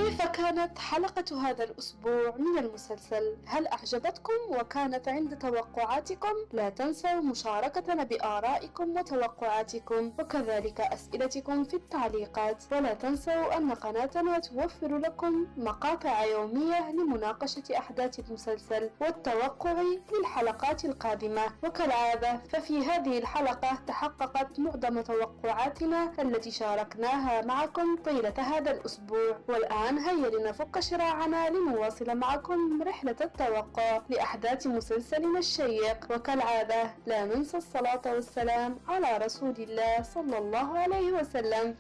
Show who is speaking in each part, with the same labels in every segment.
Speaker 1: كيف كانت حلقة هذا الأسبوع من المسلسل؟ هل أعجبتكم وكانت عند توقعاتكم؟ لا تنسوا مشاركتنا بآرائكم وتوقعاتكم وكذلك أسئلتكم في التعليقات، ولا تنسوا أن قناتنا توفر لكم مقاطع يومية لمناقشة أحداث المسلسل والتوقع للحلقات القادمة. وكالعادة ففي هذه الحلقة تحققت معظم توقعاتنا التي شاركناها معكم طيلة هذا الأسبوع، والآن هيا لنفك شراعنا لنواصل معكم رحلة التوقع لأحداث مسلسلنا الشيق. وكالعادة لا ننسى الصلاة والسلام على رسول الله صلى الله عليه وسلم.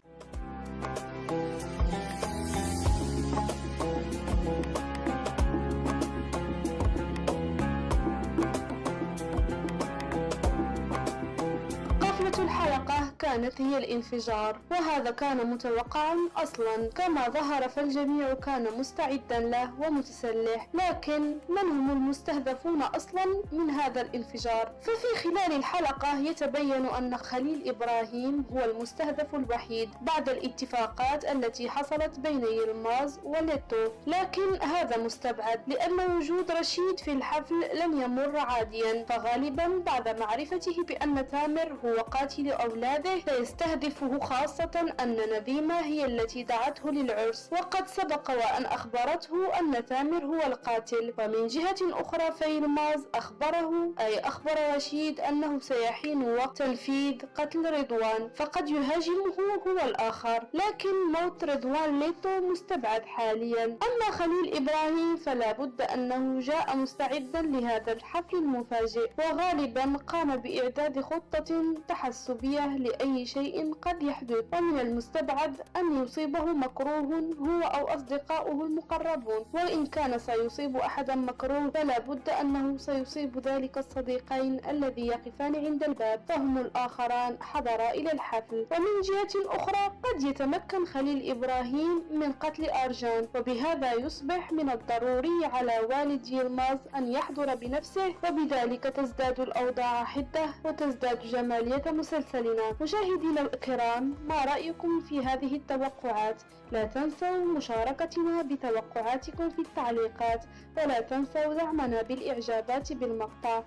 Speaker 1: الحلقة كانت هي الانفجار، وهذا كان متوقعا أصلا، كما ظهر فالجميع كان مستعدا له ومتسلح. لكن من هم المستهدفون أصلا من هذا الانفجار؟ ففي خلال الحلقة يتبين أن خليل إبراهيم هو المستهدف الوحيد بعد الاتفاقات التي حصلت بين يلماز وليتو، لكن هذا مستبعد لأن وجود رشيد في الحفل لم يمر عاديا، فغالبا بعد معرفته بأن تامر هو قاتل أولاده سيستهدفه، خاصة أن نديمة هي التي دعته للعرس وقد سبق وأن أخبرته أن تامر هو القاتل. ومن جهة أخرى فيلماز أخبر رشيد أنه سيحين وقت تنفيذ قتل رضوان، فقد يهاجمه هو الآخر، لكن موت رضوان ليتو مستبعد حاليا. أما خليل إبراهيم فلا بد أنه جاء مستعدا لهذا الحفل المفاجئ، وغالبا قام بإعداد خطة تحسبية لأي شيء قد يحدث، ومن المستبعد أن يصيبه مكروه هو أو أصدقاؤه المقربون، وإن كان سيصيب أحدا مكروه فلا بد أنه سيصيب ذلك الصديقين الذي يقفان عند الباب، فهم الآخران حضرا إلى الحفل. ومن جهة أخرى قد يتمكن خليل إبراهيم من قتل أرجان، وبهذا يصبح من الضروري على والد يلماز أن يحضر بنفسه، وبذلك تزداد الأوضاع حدة وتزداد جمالية مسلسلنا. مشاهدينا الكرام، ما رأيكم في هذه التوقعات؟ لا تنسوا مشاركتنا بتوقعاتكم في التعليقات، ولا تنسوا دعمنا بالإعجابات بالمقطع،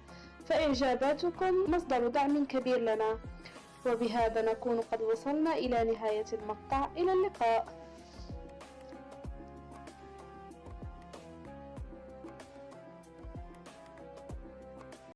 Speaker 1: فإعجاباتكم مصدر دعم كبير لنا. وبهذا نكون قد وصلنا إلى نهاية المقطع. إلى اللقاء.